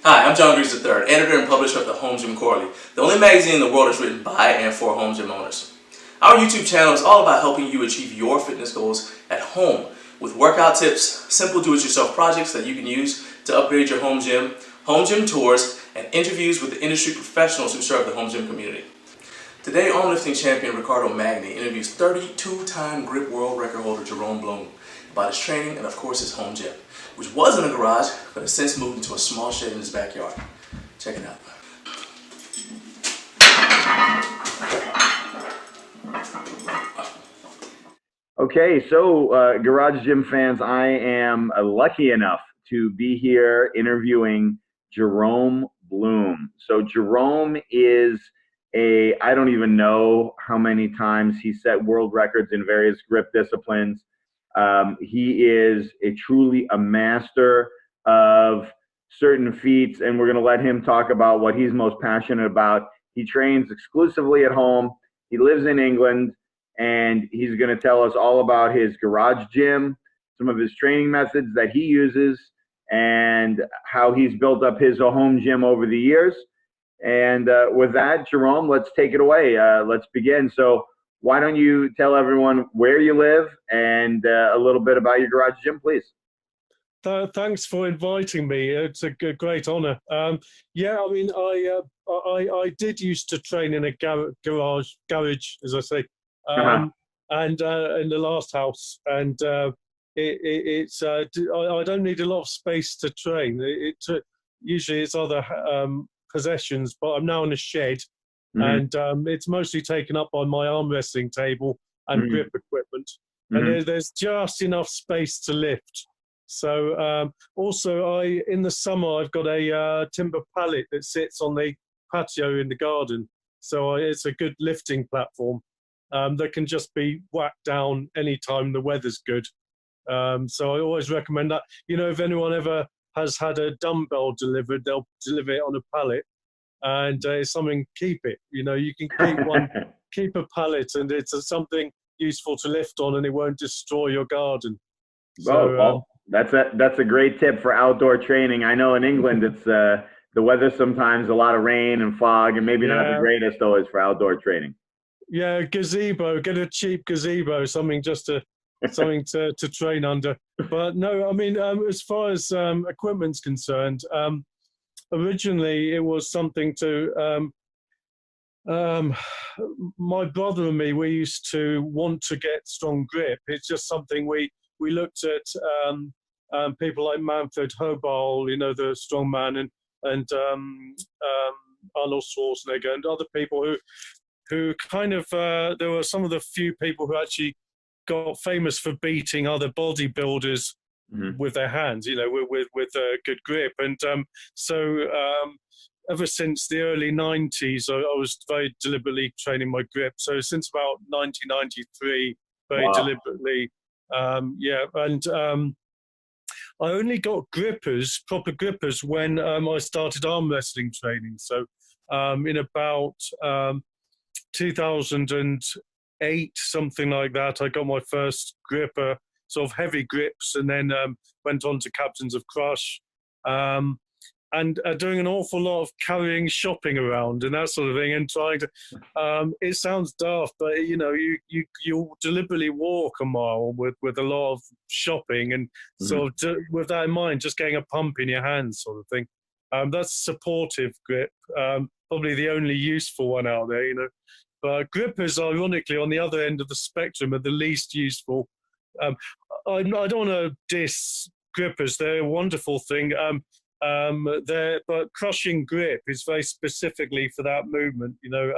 Hi, I'm John Greaves III, editor and publisher of the Home Gym Quarterly, the only magazine in the world that's written by and for home gym owners. Our YouTube channel is all about helping you achieve your fitness goals at home with workout tips, simple do-it-yourself projects that you can use to upgrade your home gym tours, and interviews with the industry professionals who serve the home gym community. Today, arm lifting champion Ricardo Magni interviews 32-time grip world record holder Jerome Bloom about his training and, of course, his home gym, which was in a garage but has since moved into a small shed in his backyard. Check it out. Okay, so Garage Gym fans, I am lucky enough to be here interviewing Jerome Bloom. So Jerome is I don't even know how many times he set world records in various grip disciplines. He is truly a master of certain feats, and we're going to let him talk about what he's most passionate about. He trains exclusively at home. He lives in England, and he's going to tell us all about his garage gym, some of his training methods that he uses, and how he's built up his home gym over the years. And with that, Jerome, let's take it away. Let's begin. So why don't you tell everyone where you live and a little bit about your garage gym, please? Thanks for inviting me. It's a great honor. Yeah, I mean, I did used to train in a garage, as I say, and in the last house, and it's I don't need a lot of space to train. Usually it's other possessions, but I'm now in a shed, and it's mostly taken up by my arm wrestling table and grip equipment, and there's just enough space to lift. So also, in the summer, I've got a timber pallet that sits on the patio in the garden. So it's a good lifting platform that can just be whacked down anytime the weather's good. So I always recommend that. You know, if anyone ever has had a dumbbell delivered, they'll deliver it on a pallet. And it's something, keep it. You know, you can keep a pallet, and it's something useful to lift on, and it won't destroy your garden. So, that's a great tip for outdoor training. I know in England it's the weather sometimes a lot of rain and fog, and maybe not the greatest always for outdoor training. Yeah, gazebo. Get a cheap gazebo, something to train under. But no, I mean, as far as equipment's concerned, originally it was something to. My brother and me, we used to want to get strong grip. It's just something we looked at people like Manfred Hobal, you know, the strongman, and Arnold Schwarzenegger, and other people who kind of there were some of the few people who actually got famous for beating other bodybuilders with their hands, you know, with good grip, and so ever since the early 90s, I was very deliberately training my grip. So since about 1993, very deliberately. I only got proper grippers, when I started arm wrestling training. So in about 2008, something like that, I got my first gripper, sort of heavy grips, and then went on to Captains of Crush. And doing an awful lot of carrying shopping around and that sort of thing, and trying to. It sounds daft, but you know, you deliberately walk a mile with a lot of shopping, and sort of with that in mind, just getting a pump in your hands, sort of thing. That's supportive grip, probably the only useful one out there, you know. But grippers, ironically, on the other end of the spectrum, are the least useful. I don't want to diss grippers; they're a wonderful thing. But crushing grip is very specifically for that movement, you know,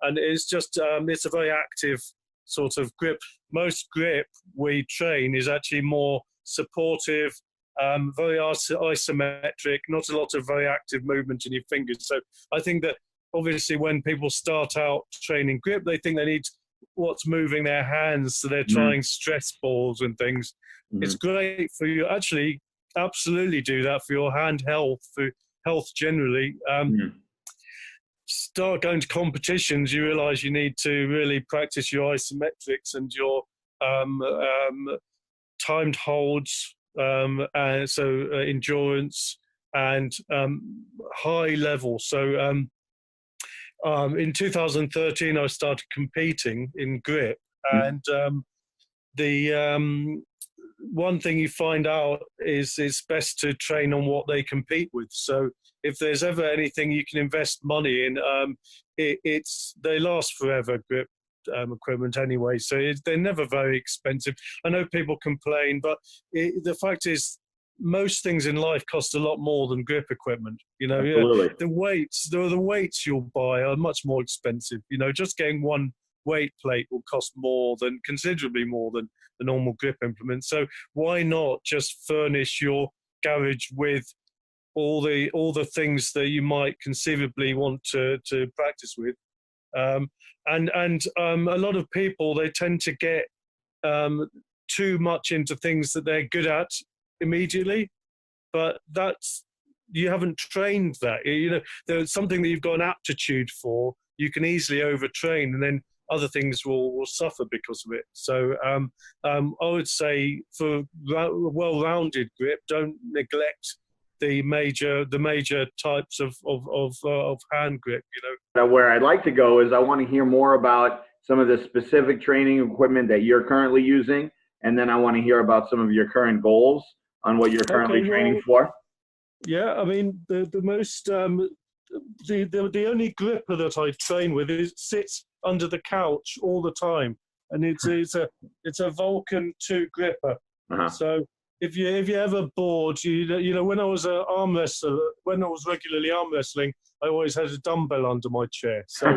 and it's just it's a very active sort of grip. Most grip we train is actually more supportive, very isometric, not a lot of very active movement in your fingers. So I think that obviously when people start out training grip, they think they need what's moving their hands, so they're trying stress balls and things. It's great for you, actually. Absolutely do that for your hand health, for health generally. Start going to competitions, you realize you need to really practice your isometrics and your timed holds, endurance, and high level. So in 2013, I started competing in grip, and the one thing you find out is it's best to train on what they compete with. So if there's ever anything you can invest money in, they last forever, grip equipment anyway. So they're never very expensive. I know people complain, but the fact is, most things in life cost a lot more than grip equipment. You know, the weights you'll buy are much more expensive. You know, just getting one weight plate will cost considerably more than the normal grip implement. So why not just furnish your garage with all the things that you might conceivably want to practice with? And a lot of people, they tend to get too much into things that they're good at immediately, but you haven't trained that. You know, there's something that you've got an aptitude for, you can easily overtrain, and then other things will suffer because of it. So I would say for well-rounded grip, don't neglect the major types of hand grip. You know. Now, where I'd like to go is I want to hear more about some of the specific training equipment that you're currently using, and then I want to hear about some of your current goals on what you're currently training for. Yeah, I mean the most the only gripper that I train with sits under the couch all the time, and it's a Vulcan 2 gripper. So if you're ever bored, you know when I was an arm wrestler, when I was regularly arm wrestling, I always had a dumbbell under my chair. So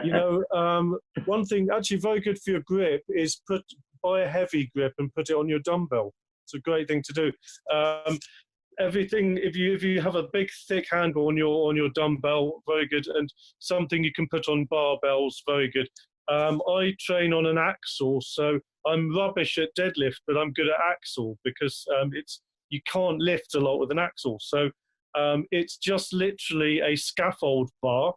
you know, one thing actually very good for your grip is buy a heavy grip and put it on your dumbbell. It's a great thing to do. Everything, if you have a big thick handle on your dumbbell, very good, and something you can put on barbells, very good. I train on an axle, so I'm rubbish at deadlift, but I'm good at axle because you can't lift a lot with an axle. So it's just literally a scaffold bar.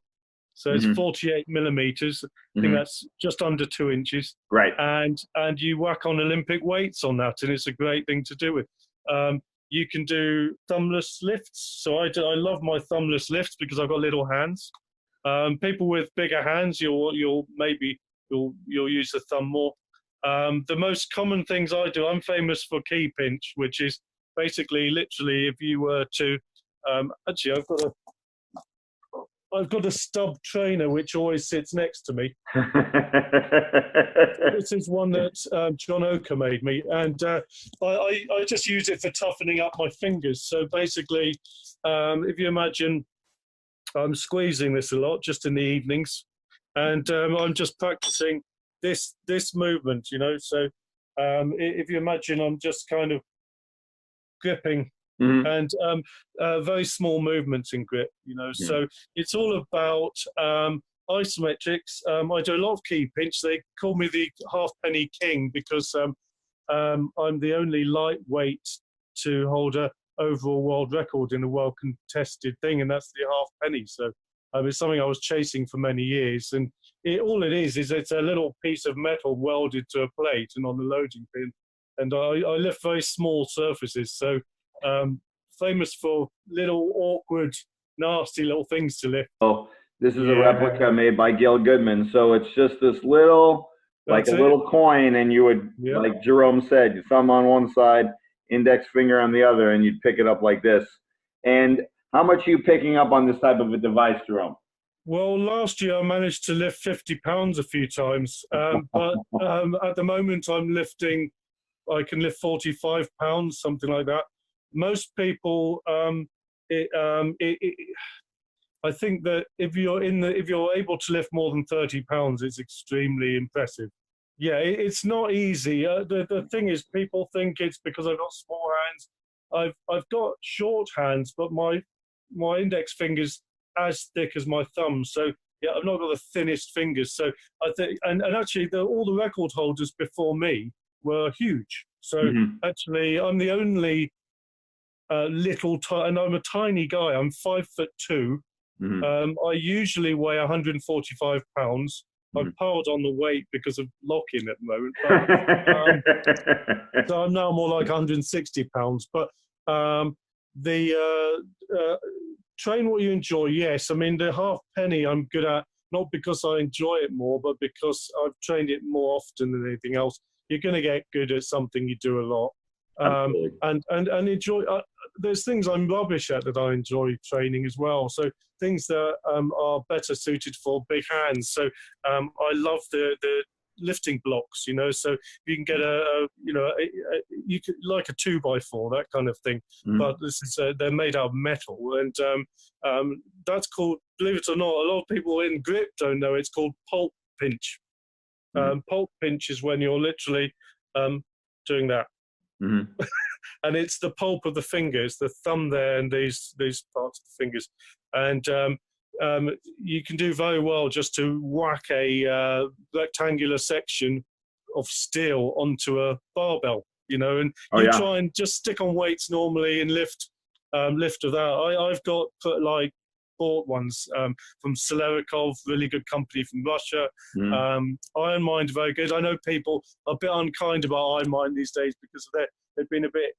So it's 48 millimeters. I think that's just under 2 inches. Right. And you whack on Olympic weights on that, and it's a great thing to do with. You can do thumbless lifts. So I love my thumbless lifts because I've got little hands. People with bigger hands, you'll use the thumb more. The most common things I do, I'm famous for key pinch, which is basically literally if you were to actually I've got a stub trainer which always sits next to me. This is one that John Oker made me, and I just use it for toughening up my fingers. So basically, if you imagine, I'm squeezing this a lot just in the evenings, and I'm just practicing this movement, you know. So if you imagine, I'm just kind of gripping. And very small movements in grip, you know. So it's all about isometrics. I do a lot of key pinch. They call me the halfpenny king because I'm the only lightweight to hold a overall world record in a well-contested thing, and that's the halfpenny. So it's something I was chasing for many years, and all it is it's a little piece of metal welded to a plate and on the loading pin, and I lift very small surfaces. So famous for little awkward, nasty little things to lift. Oh, this is a replica made by Gil Goodman. So it's just this little, like a little coin, and you would, like Jerome said, your thumb on one side, index finger on the other, and you'd pick it up like this. And how much are you picking up on this type of a device, Jerome? Well, last year I managed to lift 50 pounds a few times, but at the moment I can lift 45 pounds, something like that. Most people, I think that if you're able to lift more than 30 pounds, it's extremely impressive. Yeah, it's not easy. The thing is, people think it's because I've got small hands. I've got short hands, but my index finger's as thick as my thumb. So yeah, I've not got the thinnest fingers. So I think, and actually, all the record holders before me were huge. So actually, I'm the only and I'm a tiny guy. I'm 5'2". I usually weigh 145 pounds. I've piled on the weight because of lock-in at the moment. But, so I'm now more like 160 pounds. But train what you enjoy. Yes, I mean the half penny I'm good at, not because I enjoy it more, but because I've trained it more often than anything else. You're going to get good at something you do a lot, Absolutely. and enjoy. There's things I'm rubbish at that I enjoy training as well. So things that are better suited for big hands. So I love the lifting blocks, you know. So you can get you could like a 2x4, that kind of thing. Mm-hmm. But this is they're made out of metal, and that's called, believe it or not, a lot of people in grip don't know it's called pulp pinch. Pulp pinch is when you're literally doing that. Mm-hmm. And it's the pulp of the fingers, the thumb there, and these parts of the fingers. And you can do very well just to whack a rectangular section of steel onto a barbell, you know, and try and just stick on weights normally and lift of that. I've got bought ones from Celerikov, really good company from Russia. Iron Mind, very good. I know people are a bit unkind about Iron Mind these days because they've been a bit,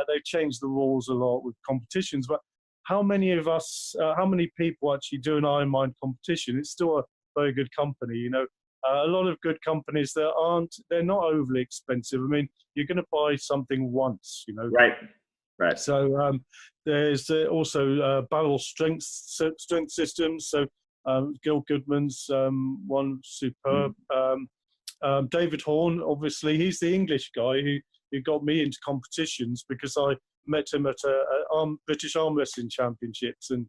they've changed the rules a lot with competitions, but how many people actually do an Iron Mind competition? It's still a very good company, you know. A lot of good companies they're not overly expensive. I mean, you're going to buy something once, you know. Right. So there's also barrel strength systems. So Gil Goodman's one, superb. David Horn, obviously, he's the English guy who got me into competitions because I met him at British Arm Wrestling Championships, and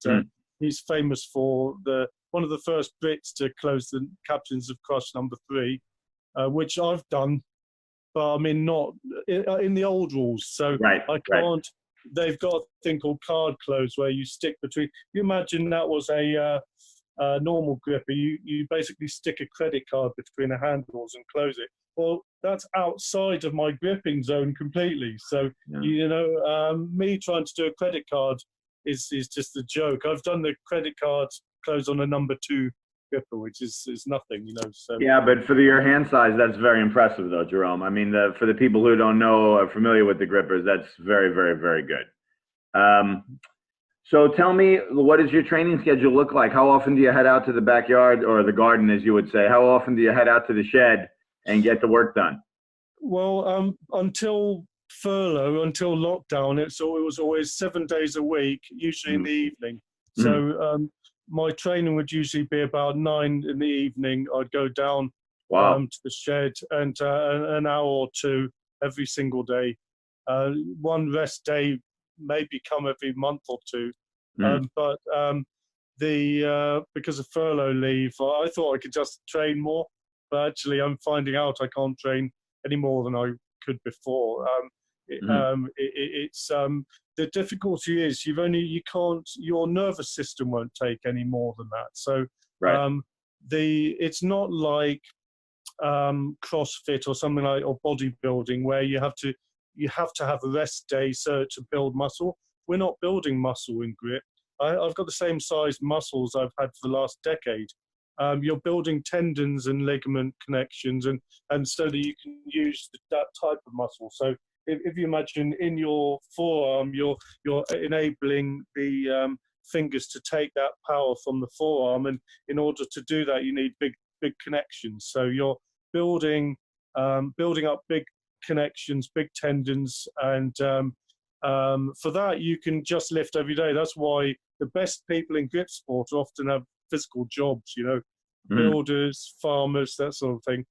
he's famous for one of the first Brits to close the Captains of Crush #3, which I've done, but I mean not in the old rules. So I can't. They've got a thing called card close where you stick between. You imagine that was a normal gripper. You basically stick a credit card between the handles and close it. Well, that's outside of my gripping zone completely. So me trying to do a credit card is just a joke. I've done the credit card close on a #2 gripper, which is nothing, you know. So yeah, but for your hand size, that's very impressive, though, Jerome. I mean, for the people who don't know, are familiar with the grippers, that's very, very, very good. So tell me, what does your training schedule look like? How often do you head out to the backyard, or the garden, as you would say? How often do you head out to the shed and get the work done? Well, until furlough, until lockdown, it was always 7 days a week, usually in the evening. So my training would usually be about 9 in the evening. I'd go down to the shed and an hour or two every single day. One rest day maybe come every month or two. But because of furlough leave, I thought I could just train more, but actually I'm finding out I can't train any more than I could before. It's the difficulty is your nervous system won't take any more than that. So it's not like CrossFit or something like, or bodybuilding, where you have to have a rest day to build muscle. We're not building muscle in grip. I've got the same size muscles I've had for the last decade. You're building tendons and ligament connections, and so that you can use that type of muscle. So if you imagine in your forearm, you're enabling the fingers to take that power from the forearm, and in order to do that, you need big connections. So you're building up big connections, big tendons, and for that you can just lift every day. That's why the best people in grip sport often have physical jobs, you know, builders, farmers, that sort of thing.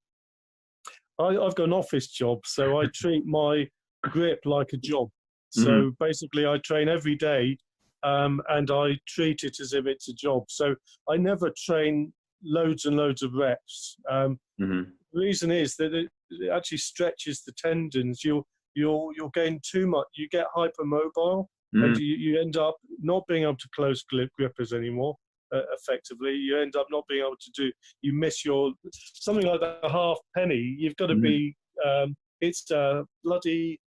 I've got an office job, so I treat my grip like a job. So basically I train every day, and I treat it as if it's a job. So I never train loads and loads of reps. The reason is that it actually stretches the tendons. You'll gain too much. You get hypermobile, and you end up not being able to close grippers anymore. Effectively, you end up not being able to you miss your, something like the half penny. You've got to be, it's a bloody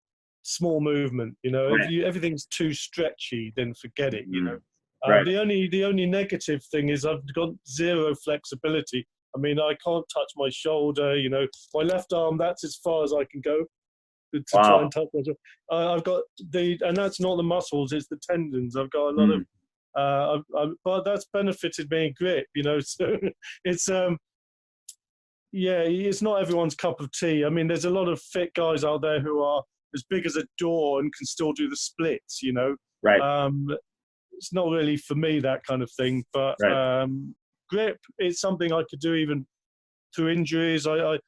small movement, you know. If everything's too stretchy, then forget it, you know. The only negative thing is I've got zero flexibility. I mean, I can't touch my shoulder, you know. My left arm, that's as far as I can go. to try and Wow. touch myself. I've got and that's not the muscles, it's the tendons. I've got a lot of, but that's benefited me in grip, you know. So it's yeah, it's not everyone's cup of tea. I mean, there's a lot of fit guys out there who are as big as a door and can still do the splits, you know. Right. It's not really for me, that kind of thing. But Right. grip is something I could do even through injuries. I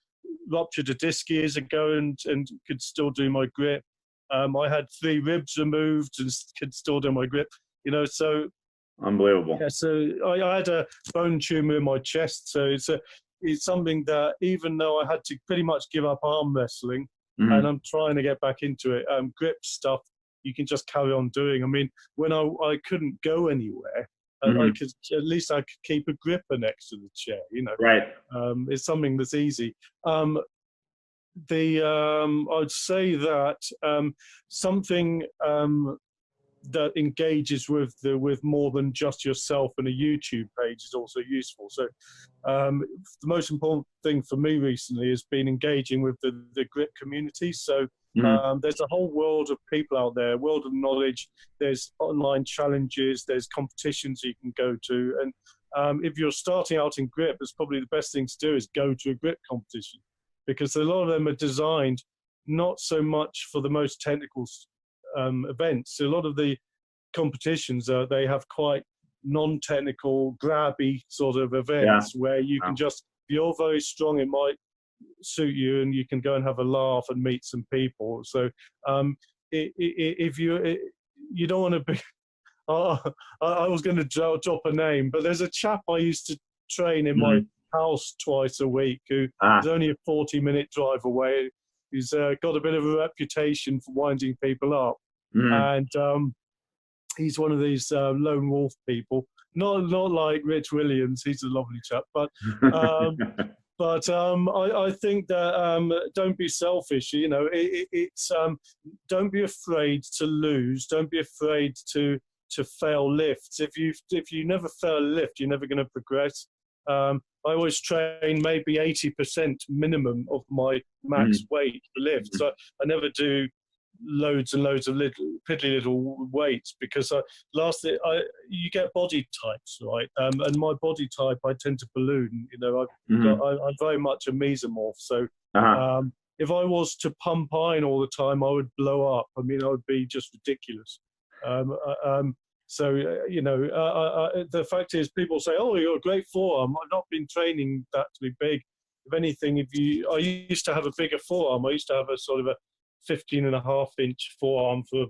ruptured a disc years ago and could still do my grip. I had 3 ribs removed and could still do my grip. You know, so Unbelievable. yeah. So I had a bone tumor in my chest. So it's something that even though I had to pretty much give up arm wrestling, and I'm trying to get back into it, grip stuff you can just carry on doing. I mean, when I couldn't go anywhere, I could at least I could keep a gripper next to the chair. You know, Right. it's something that's easy. I'd say that something that engages with more than just yourself and a YouTube page is also useful. So the most important thing for me recently has been engaging with the grip community. So there's a whole world of people out there, world of knowledge. There's online challenges, there's competitions you can go to. And if you're starting out in grip, it's probably the best thing to do is go to a grip competition, because a lot of them are designed not so much for the most technical events. So a lot of the competitions, they have quite non-technical, grabby sort of events where you can just, if you're very strong, it might suit you and you can go and have a laugh and meet some people. So if you don't want to be, I was going to drop a name, but there's a chap I used to train in my house twice a week who is only a 40-minute drive away. He's got a bit of a reputation for winding people up. And he's one of these lone wolf people, not like Rich Williams. He's a lovely chap, but I think that don't be selfish. You know, it's don't be afraid to lose. Don't be afraid to fail lifts. If you never fail a lift, you're never going to progress. I always train maybe 80% minimum of my max weight for lifts. So I never do loads and loads of piddly little weights, because you get body types, right? And my body type, I tend to balloon. You know, I'm very much a mesomorph. So if I was to pump iron all the time, I would blow up. I mean, I would be just ridiculous. So, you know, the fact is, people say, oh, you're a great forearm. I've not been training that to be big. If anything, I used to have a bigger forearm. I used to have a sort of a 15.5-inch forearm for a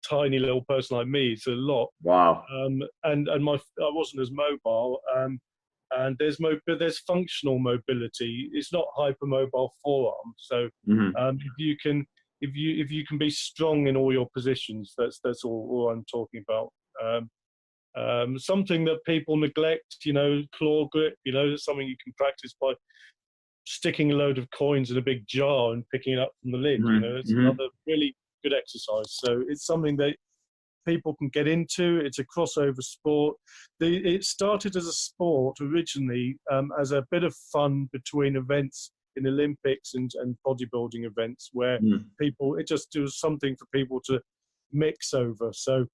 tiny little person like me. It's a lot. Wow. And I wasn't as mobile. And there's functional mobility. It's not hypermobile forearm. So if you can be strong in all your positions, that's all I'm talking about. Something that people neglect, you know, claw grip, you know, something you can practice by sticking a load of coins in a big jar and picking it up from the lid. You know, it's another really good exercise. So it's something that people can get into. It's a crossover sport. It started as a sport originally, as a bit of fun between events in Olympics and bodybuilding events, where it just was something for people to mix over. So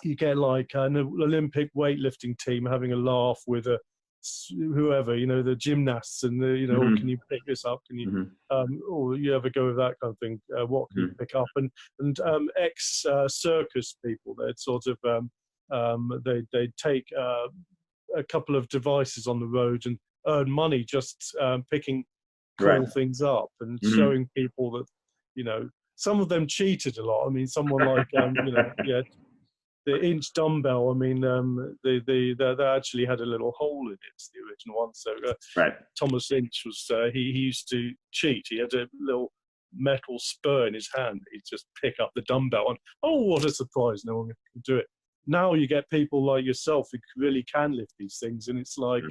you get like an Olympic weightlifting team having a laugh with whoever, you know, the gymnasts, and you know, can you pick this up? Can you, or you ever go with that kind of thing? What can you pick up? And ex circus people, they'd sort of they take a couple of devices on the road and earn money just picking cool things up and showing people that, you know, some of them cheated a lot. I mean, someone like you know, the inch dumbbell, I mean, they actually had a little hole in it, the original one. So Thomas Inch was, he used to cheat. He had a little metal spur in his hand. He'd just pick up the dumbbell and, oh, what a surprise, no one can do it. Now you get people like yourself who really can lift these things, and it's like,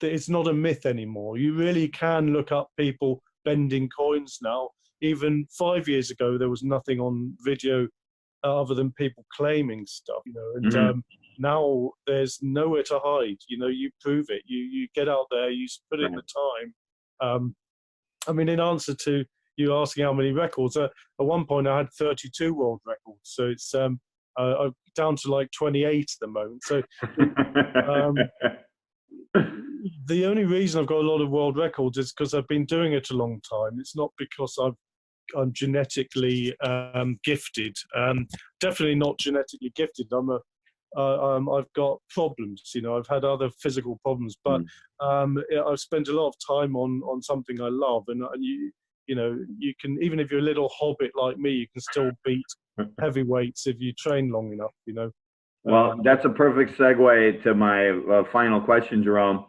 it's not a myth anymore. You really can look up people bending coins now. Even 5 years ago, there was nothing on video other than people claiming stuff, you know, and now there's nowhere to hide. You know, you prove it. You get out there, you put in the time, I mean, in answer to you asking how many records, at one point I had 32 world records. So it's I'm down to like 28 at the moment. So the only reason I've got a lot of world records is because I've been doing it a long time. It's not because I'm genetically gifted. Definitely not genetically gifted. I've got problems. You know, I've had other physical problems, but I've spent a lot of time on something I love, and you know, you can, even if you're a little hobbit like me, you can still beat heavyweights if you train long enough. You know. Well, that's a perfect segue to my final question, Jerome.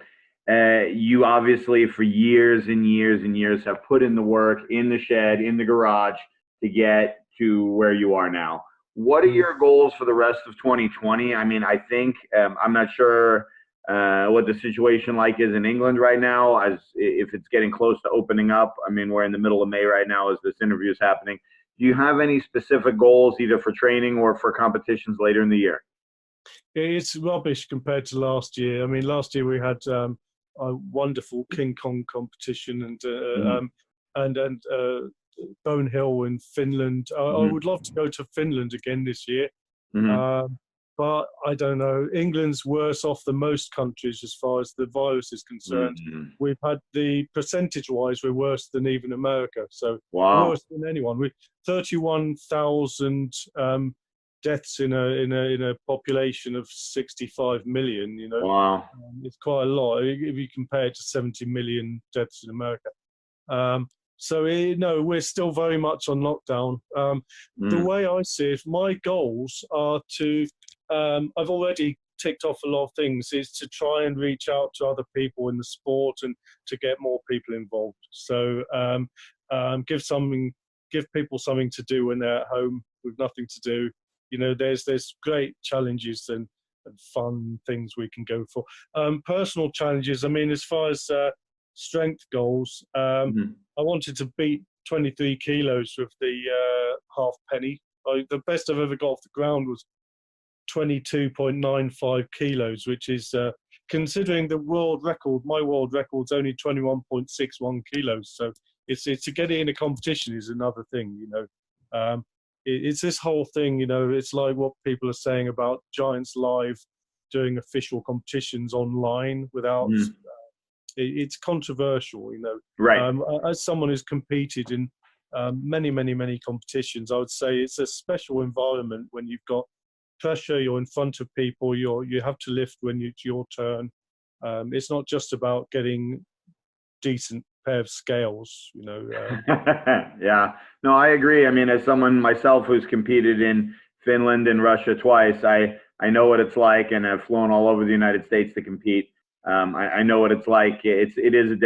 You obviously, for years and years and years, have put in the work in the shed, in the garage to get to where you are now. What are your goals for the rest of 2020? I mean, I think I'm not sure what the situation like is in England right now, as if it's getting close to opening up. I mean, we're in the middle of May right now as this interview is happening. Do you have any specific goals, either for training or for competitions later in the year? It's rubbish compared to last year. I mean, last year we had a wonderful King Kong competition and Bone Hill in Finland. I would love to go to Finland again this year, but I don't know. England's worse off than most countries as far as the virus is concerned. We've had percentage-wise, we're worse than even America. So worse than anyone. We 31,000. Deaths in a population of 65 million, you know. It's quite a lot if you compare it to 70 million deaths in America. So no, we're still very much on lockdown. The way I see it, my goals are to, I've already ticked off a lot of things, is to try and reach out to other people in the sport and to get more people involved. So give people something to do when they're at home with nothing to do. You know, there's great challenges and fun things we can go for. Personal challenges, I mean, as far as strength goals, I wanted to beat 23 kilos with the half penny. The best I've ever got off the ground was 22.95 kilos, which is, considering the world record, my world record's only 21.61 kilos. So it's to get it in a competition is another thing, you know. It's this whole thing, you know, it's like what people are saying about Giants Live doing official competitions online without, it's controversial, you know. Right. As someone who's competed in many competitions, I would say it's a special environment when you've got pressure, you're in front of people, you have to lift when it's your turn. It's not just about getting decent pair of scales, you know. Yeah, no, I agree. I mean, as someone myself who's competed in Finland and Russia twice, I know what it's like, and I've flown all over the United States to compete. I know what it's like. It is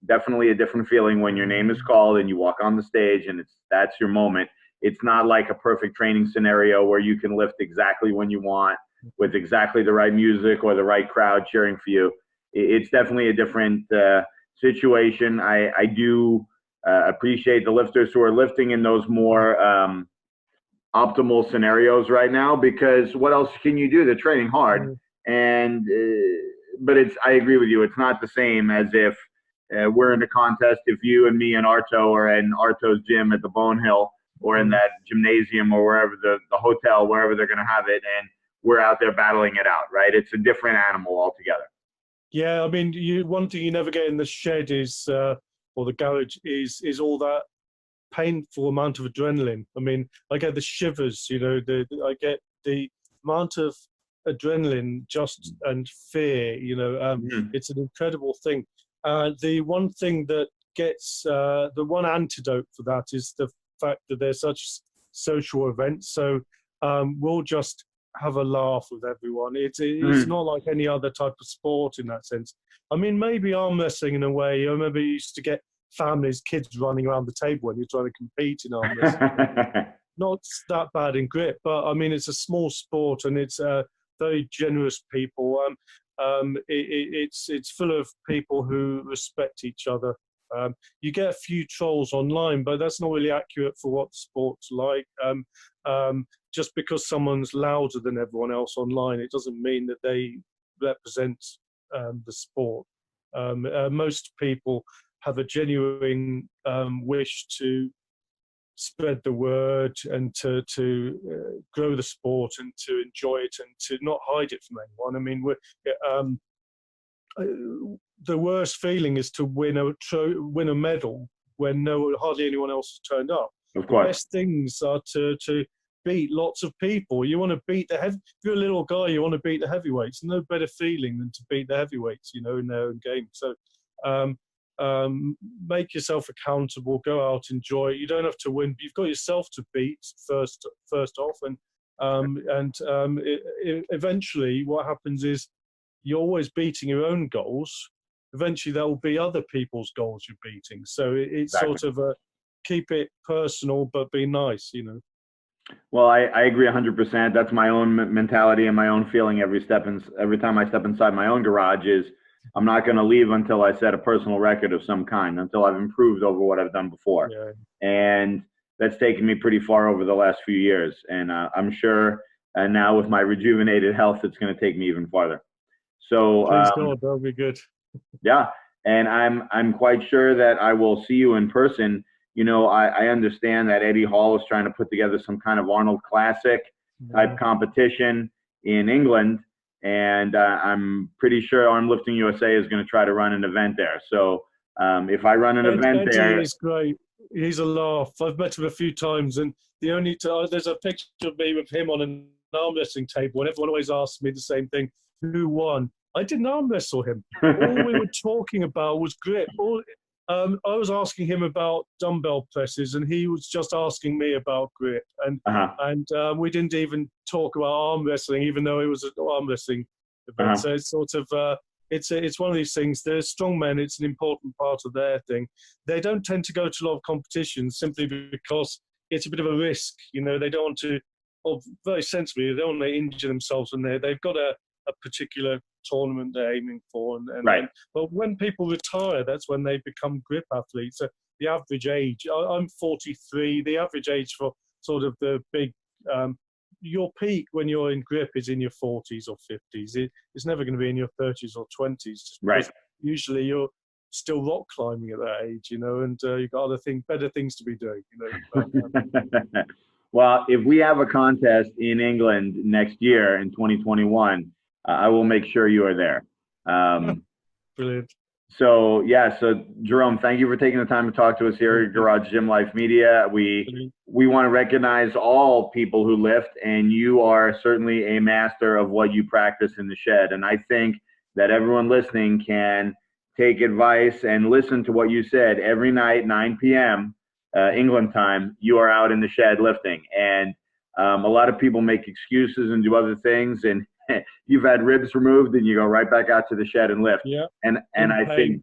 definitely a different feeling when your name is called and you walk on the stage and that's your moment. It's not like a perfect training scenario where you can lift exactly when you want with exactly the right music or the right crowd cheering for you. It's definitely a different situation. I do appreciate the lifters who are lifting in those more optimal scenarios right now, because what else can you do? They're training hard, and but I agree with you. It's not the same as if we're in a contest. If you and me and Arto are in Arto's gym at the Bone Hill or in that gymnasium or wherever the hotel, wherever they're going to have it, and we're out there battling it out, right? It's a different animal altogether. Yeah, I mean, one thing you never get in the shed is, or the garage is all that painful amount of adrenaline. I mean, I get the shivers, you know, I get the amount of adrenaline and fear, you know, it's an incredible thing. The one thing that gets, the one antidote for that is the fact that they're such social events. So we'll just have a laugh with everyone. It's not like any other type of sport in that sense. I mean, maybe arm wrestling in a way. I remember you used to get families, kids running around the table when you're trying to compete in arm wrestling. Not that bad in grip, but I mean, it's a small sport and it's very generous people. It's full of people who respect each other. You get a few trolls online, but that's not really accurate for what the sport's like. Just because someone's louder than everyone else online, it doesn't mean that they represent the sport. Most people have a genuine wish to spread the word and to grow the sport and to enjoy it and to not hide it from anyone. I mean, the worst feeling is to win a medal when hardly anyone else has turned up. Of The course. best things are to beat lots of people. You want to beat if you're a little guy, you want to beat the heavyweights. No better feeling than to beat the heavyweights, in their own game. So make yourself accountable, go out, enjoy it. You don't have to win, but you've got yourself to beat first off. And eventually what happens is you're always beating your own goals. Eventually there will be other people's goals you're beating. So it's Exactly. sort of keep it personal, but be nice, Well, I agree 100%. That's my own mentality and my own feeling every time I step inside my own garage is I'm not going to leave until I set a personal record of some kind, until I've improved over what I've done before. Yeah. And that's taken me pretty far over the last few years. And I'm sure now with my rejuvenated health, it's going to take me even farther. So Please God, that'll be good. yeah, and I'm quite sure that I will see you in person. I understand that Eddie Hall is trying to put together some kind of Arnold Classic type competition in England, and I'm pretty sure Armlifting USA is going to try to run an event there. So if I run an event there, Eddie is great. He's a laugh. I've met him a few times, and there's a picture of me with him on an arm wrestling table, and everyone always asks me the same thing: who won? I didn't arm wrestle him. All we were talking about was grip. I was asking him about dumbbell presses, and he was just asking me about grip. And we didn't even talk about arm wrestling, even though it was an arm wrestling event. So it's sort of it's one of these things. They're strong men. It's an important part of their thing. They don't tend to go to a lot of competitions simply because it's a bit of a risk. They don't want to, or very sensibly, they don't want to injure themselves when they've got a particular tournament they're aiming for. But when people retire, that's when they become grip athletes. So the average age, I'm 43, the average age for sort of the big, your peak when you're in grip is in your 40s or 50s. It's never going to be in your 30s or 20s. Right. Usually you're still rock climbing at that age, and you've got better things to be doing, Well, if we have a contest in England next year in 2021, I will make sure you are there. Brilliant. So Jerome, thank you for taking the time to talk to us here at Garage Gym Life Media. We want to recognize all people who lift, and you are certainly a master of what you practice in the shed. And I think that everyone listening can take advice and listen to what you said. Every night, 9 p.m. England time, you are out in the shed lifting. And a lot of people make excuses and do other things, and you've had ribs removed and you go right back out to the shed and lift. Yeah. And I think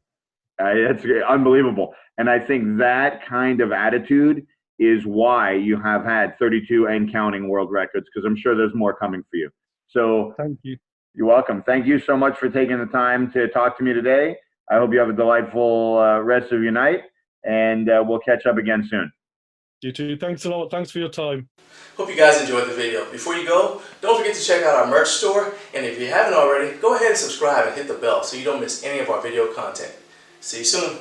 that's unbelievable. And I think that kind of attitude is why you have had 32 and counting world records, because I'm sure there's more coming for you. So thank you. You're welcome. Thank you so much for taking the time to talk to me today. I hope you have a delightful rest of your night, and we'll catch up again soon. You too. Thanks a lot. Thanks for your time. Hope you guys enjoyed the video. Before you go, don't forget to check out our merch store. And if you haven't already, go ahead and subscribe and hit the bell so you don't miss any of our video content. See you soon.